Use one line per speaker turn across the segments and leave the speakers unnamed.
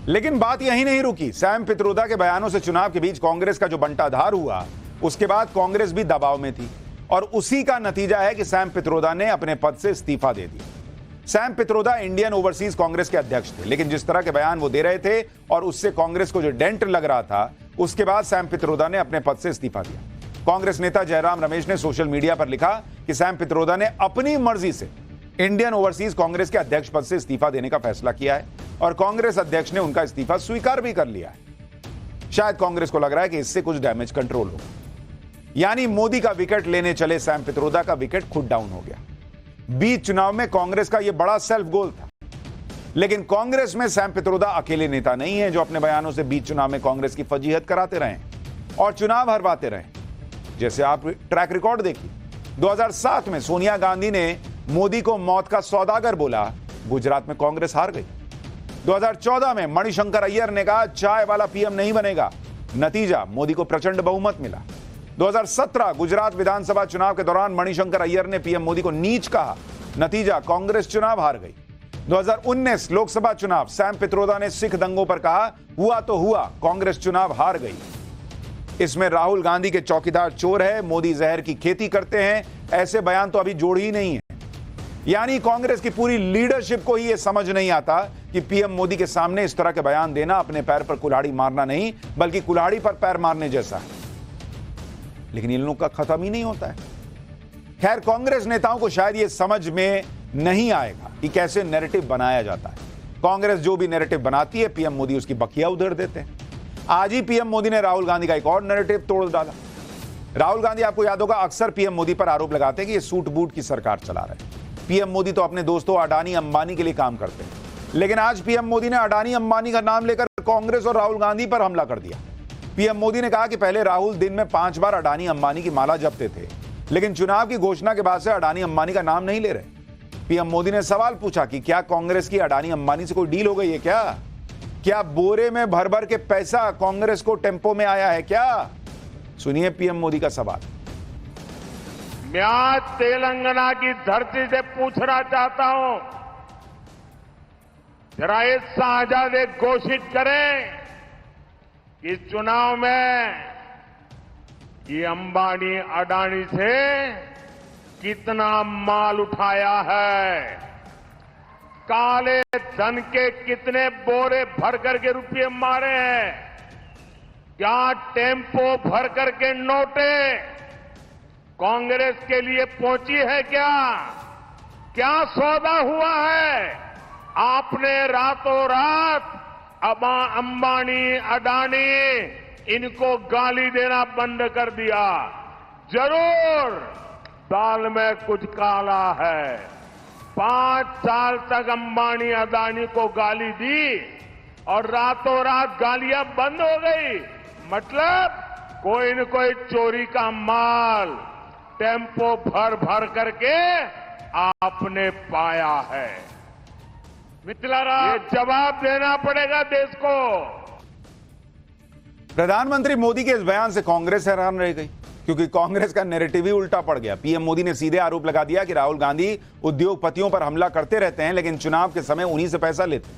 लेकिन बात यहीं नहीं रुकी। सैम पित्रोदा के बयानों से चुनाव के बीच कांग्रेस का जो बंटाधार हुआ, उसके बाद कांग्रेस भी दबाव में थी और उसी का नतीजा है कि सैम पित्रोदा ने अपने पद से इस्तीफा दे दिया। Sam Pitroda Indian overseas Congress के अध्यक्ष थे, लेकिन जिस तरह के बयान वो दे रहे थे और उससे कांग्रेस को जो डेंट लग रहा था, उसके बाद सैम पित्रोदा ने अपने पद से इस्तीफा दिया। कांग्रेस नेता जयराम रमेश ने सोशल मीडिया पर लिखा कि सैम पित्रोदा ने अपनी मर्जी से इंडियन ओवरसीज कांग्रेस के अध्यक्ष पद से इस्तीफा देने का फैसला किया है और कांग्रेस अध्यक्ष ने उनका इस्तीफा स्वीकार भी कर लिया है। शायद कांग्रेस को लग रहा है कि इससे कुछ डैमेज कंट्रोल होगा, यानी मोदी का विकेट लेने चले सैम पित्रोदा का विकेट खुद डाउन हो गया। बीच चुनाव में कांग्रेस का यह बड़ा सेल्फ गोल था, लेकिन कांग्रेस में सैम पित्रोदा अकेले नेता नहीं है जो अपने बयानों से बीच चुनाव में कांग्रेस की फजीहत कराते रहे और चुनाव हरवाते रहे। जैसे आप ट्रैक रिकॉर्ड देखिए, 2007 में सोनिया गांधी ने मोदी को मौत का सौदागर बोला, गुजरात में कांग्रेस हार गई। 2014 में मणिशंकर अय्यर ने कहा चाय वाला पीएम नहीं बनेगा, नतीजा मोदी को प्रचंड बहुमत मिला। 2017 गुजरात विधानसभा चुनाव के दौरान मणिशंकर अय्यर ने पीएम मोदी को नीच कहा, नतीजा कांग्रेस चुनाव हार गई। 2019 लोकसभा चुनाव, सैम पित्रोदा ने सिख दंगों पर कहा हुआ तो हुआ, कांग्रेस चुनाव हार गई। इसमें राहुल गांधी के चौकीदार चोर है, मोदी जहर की खेती करते हैं, ऐसे बयान तो अभी जोड़ ही नहीं है। यानी कांग्रेस की पूरी लीडरशिप को ही यह समझ नहीं आता कि पीएम मोदी के सामने इस तरह के बयान देना अपने पैर पर कुल्हाड़ी मारना नहीं, बल्कि कुल्हाड़ी पर पैर मारने जैसा है। लेकिन इन लोगों का खत्म ही नहीं होता है। खैर, कांग्रेस नेताओं को शायद यह समझ में नहीं आएगा कि कैसे नैरेटिव बनाया जाता है। कांग्रेस जो भी नैरेटिव बनाती है, पीएम मोदी उसकी बखिया उधेड़ देते हैं। आज ही पीएम मोदी ने राहुल गांधी का एक और नैरेटिव तोड़ डाला। राहुल गांधी, आपको याद होगा, अक्सर पीएम मोदी पर आरोप लगाते हैं कि ये सूट बूट की सरकार चला रहे हैं। पीएम मोदी तो अपने दोस्तों अडानी अंबानी के लिए काम करते हैं, लेकिन आज पीएम मोदी ने अडानी अंबानी का नाम लेकर कांग्रेस और राहुल गांधी पर हमला कर दिया। पीएम मोदी ने कहा कि पहले राहुल दिन में 5 बार अडानी अंबानी की माला जपते थे, लेकिन चुनाव की घोषणा के बाद से अडानी अंबानी का नाम नहीं ले रहे। पीएम मोदी ने सवाल पूछा कि क्या कांग्रेस की अडानी अंबानी से कोई डील हो गई है क्या बोरे में भर भर के पैसा कांग्रेस को टेम्पो में आया है क्या? सुनिए पीएम मोदी का सवाल।
मैं आज तेलंगाना की धरती से पूछना चाहता हूं, जरा ये साझादे घोषित करें कि इस चुनाव में ये अंबानी अडानी से कितना माल उठाया है, काले धन के कितने बोरे भर करके रुपये मारे हैं, क्या टेम्पो भर करके नोटे कांग्रेस के लिए पहुंची है, क्या सौदा हुआ है? आपने रातों रात अंबानी अडानी इनको गाली देना बंद कर दिया। जरूर दाल में कुछ काला है। 5 साल तक अंबानी अडानी को गाली दी और रातों रात गालियां बंद हो गई। मतलब कोई न कोई चोरी का माल टेम्पो भर भर करके आपने पाया है। ये जवाब देना पड़ेगा देश को।
प्रधानमंत्री मोदी के इस बयान से कांग्रेस हैरान रह गई, क्योंकि कांग्रेस का नैरेटिव ही उल्टा पड़ गया। पीएम मोदी ने सीधे आरोप लगा दिया कि राहुल गांधी उद्योगपतियों पर हमला करते रहते हैं, लेकिन चुनाव के समय उन्हीं से पैसा लेते हैं।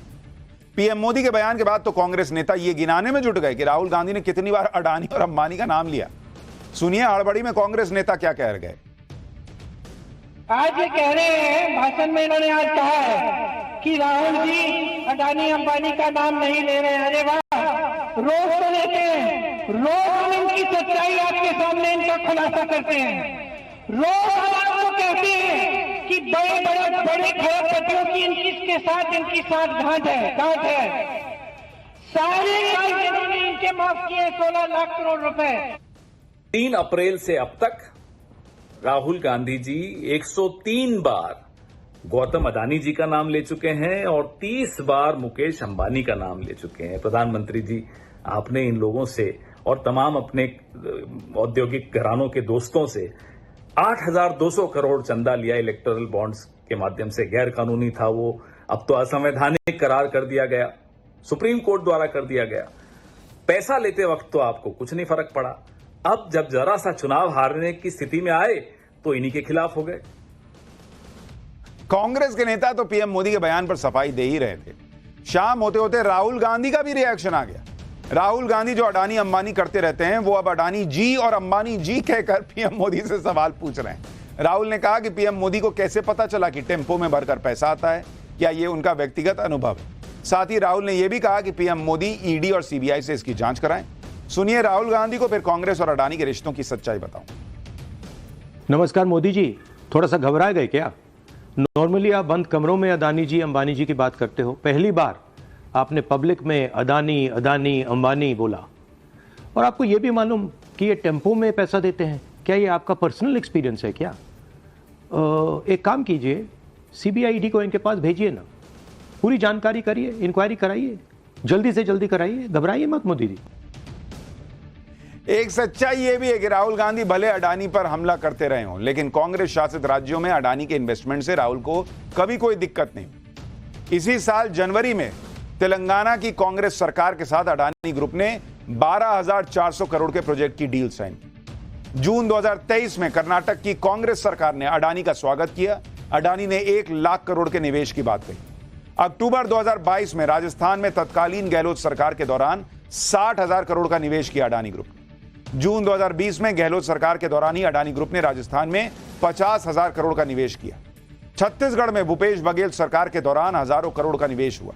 पीएम मोदी के बयान के बाद तो कांग्रेस नेता ये गिनाने में जुट गए कि राहुल गांधी ने कितनी बार अडानी और अंबानी का नाम लिया। सुनिए हड़बड़ी में कांग्रेस नेता क्या कह गए।
आज ये कह रहे हैं, भाषण में इन्होंने आज कहा है कि राहुल जी अडानी अंबानी का नाम नहीं ले रहे हैं। अरे वाह, रोज तो लेते हैं, रोज हम इनकी सच्चाई आपके सामने इनका खुलासा करते हैं। रोज हम आपको कहते हैं कि बड़े खरबपतियों की इनके साथ गांठ है। सारे काम जिन्होंने इनके माफ किए 16 लाख करोड़ रुपए।
3 अप्रैल से अब तक राहुल गांधी जी 103 बार गौतम अडानी जी का नाम ले चुके हैं और 30 बार मुकेश अंबानी का नाम ले चुके हैं। प्रधानमंत्री जी, आपने इन लोगों से और तमाम अपने औद्योगिक घरानों के दोस्तों से 8,200 करोड़ चंदा लिया इलेक्टोरल बॉन्ड्स के माध्यम से। गैर कानूनी था वो, अब तो असंवैधानिक करार कर दिया गया, सुप्रीम कोर्ट द्वारा कर दिया गया। पैसा लेते वक्त तो आपको कुछ नहीं फर्क पड़ा, अब जब जरा सा चुनाव हारने की स्थिति में आए तो इन्हीं के खिलाफ हो गए।
कांग्रेस के नेता तो पीएम मोदी के बयान पर सफाई दे ही रहे थे। शाम होते होते राहुल गांधी का भी रिएक्शन आ गया। राहुल गांधी जो अडानी अंबानी करते रहते हैं, वो अब अडानी जी और अंबानी जी कहकर पीएम मोदी से सवाल पूछ रहे हैं। राहुल ने कहा कि पीएम मोदी को कैसे पता चला कि टेम्पो में भरकर पैसा आता है, क्या ये उनका व्यक्तिगत अनुभव है। साथ ही राहुल ने यह भी कहा कि पीएम मोदी ईडी और सीबीआई से इसकी जांच कराएं। सुनिए राहुल गांधी को, फिर कांग्रेस और अडानी के रिश्तों की सच्चाई बताऊं।
नमस्कार मोदी जी, थोड़ा सा घबरा गए क्या? नॉर्मली आप बंद कमरों में अडानी जी अंबानी जी की बात करते हो, पहली बार आपने पब्लिक में अडानी अडानी अंबानी बोला। और आपको यह भी मालूम कि ये टेम्पो में पैसा देते हैं, क्या ये आपका पर्सनल एक्सपीरियंस है क्या? एक काम कीजिए, सीबीआई ईडी को इनके पास भेजिए ना, पूरी जानकारी करिए, इंक्वायरी कराइए, जल्दी से जल्दी कराइए, घबराइए मत मोदी जी।
एक सच्चाई यह भी है कि राहुल गांधी भले अडानी पर हमला करते रहे हों, लेकिन कांग्रेस शासित राज्यों में अडानी के इन्वेस्टमेंट से राहुल को कभी कोई दिक्कत नहीं। इसी साल जनवरी में तेलंगाना की कांग्रेस सरकार के साथ अडानी ग्रुप ने 12,400 करोड़ के प्रोजेक्ट की डील साइन की। जून 2023 में कर्नाटक की कांग्रेस सरकार ने अडानी का स्वागत किया। अडानी ने 1 लाख करोड़ के निवेश की बात कही। अक्टूबर 2022 में राजस्थान में तत्कालीन गहलोत सरकार के दौरान 60,000 करोड़ का निवेश किया अडानी ग्रुप ने। जून 2020 में गहलोत सरकार के दौरान ही अडानी ग्रुप ने राजस्थान में 50,000 करोड़ का निवेश किया। छत्तीसगढ़ में भूपेश बघेल सरकार के दौरान हजारों करोड़ का निवेश हुआ।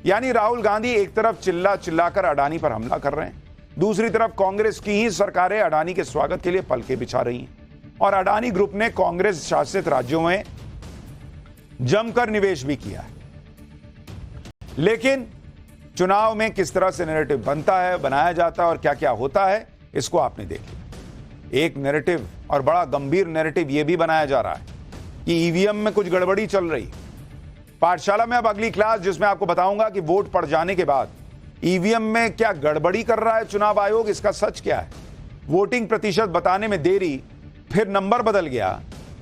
यानी राहुल गांधी एक तरफ चिल्लाकर अडानी पर हमला कर रहे हैं, दूसरी तरफ कांग्रेस की ही सरकारें अडानी के स्वागत के लिए पलकें बिछा रही हैं। और अडानी ग्रुप ने कांग्रेस शासित राज्यों में जमकर निवेश भी किया है। लेकिन चुनाव में किस तरह से नैरेटिव बनता है, बनाया जाता है और क्या क्या होता है, इसको आपने देख लिया। एक नैरेटिव, और बड़ा गंभीर नैरेटिव यह भी बनाया जा रहा है कि ईवीएम में कुछ गड़बड़ी चल रही। पाठशाला में अब अगली क्लास, जिसमें आपको बताऊंगा कि वोट पड़ जाने के बाद ईवीएम में क्या गड़बड़ी कर रहा है चुनाव आयोग, इसका सच क्या है। वोटिंग प्रतिशत बताने में देरी, फिर नंबर बदल गया,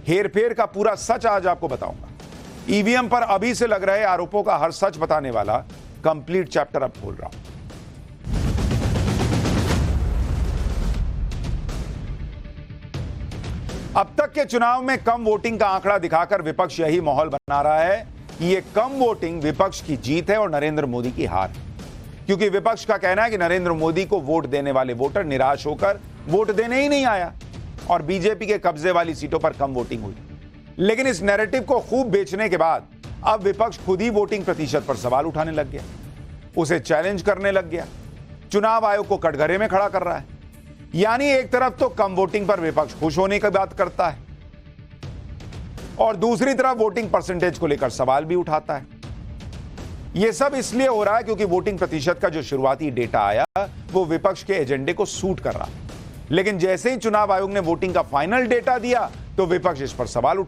हेरफेर का पूरा सच आज आपको बताऊंगा। ईवीएम पर अभी से लग रहे आरोपों का हर सच बताने वाला कंप्लीट चैप्टर अब खोल रहा हूं। अब तक के चुनाव में कम वोटिंग का आंकड़ा दिखाकर विपक्ष यही माहौल बना रहा है कि यह कम वोटिंग विपक्ष की जीत है और नरेंद्र मोदी की हार है। क्योंकि विपक्ष का कहना है कि नरेंद्र मोदी को वोट देने वाले वोटर निराश होकर वोट देने ही नहीं आया और बीजेपी के कब्जे वाली सीटों पर कम वोटिंग हुई। लेकिन इस नैरेटिव को खूब बेचने के बाद अब विपक्ष खुद ही वोटिंग प्रतिशत पर सवाल उठाने लग गया, उसे चैलेंज करने लग गया, चुनाव आयोग को कटघरे में खड़ा कर रहा है। यानी एक तरफ तो कम वोटिंग पर विपक्ष खुश होने की बात करता है और दूसरी तरफ वोटिंग परसेंटेज को लेकर सवाल भी उठाता है। यह सब इसलिए हो रहा है क्योंकि वोटिंग प्रतिशत का जो शुरुआती डेटा आया वो विपक्ष के एजेंडे को सूट कर रहा है। लेकिन जैसे ही चुनाव आयोग ने वोटिंग का फाइनल डेटा दिया तो विपक्ष इस पर सवाल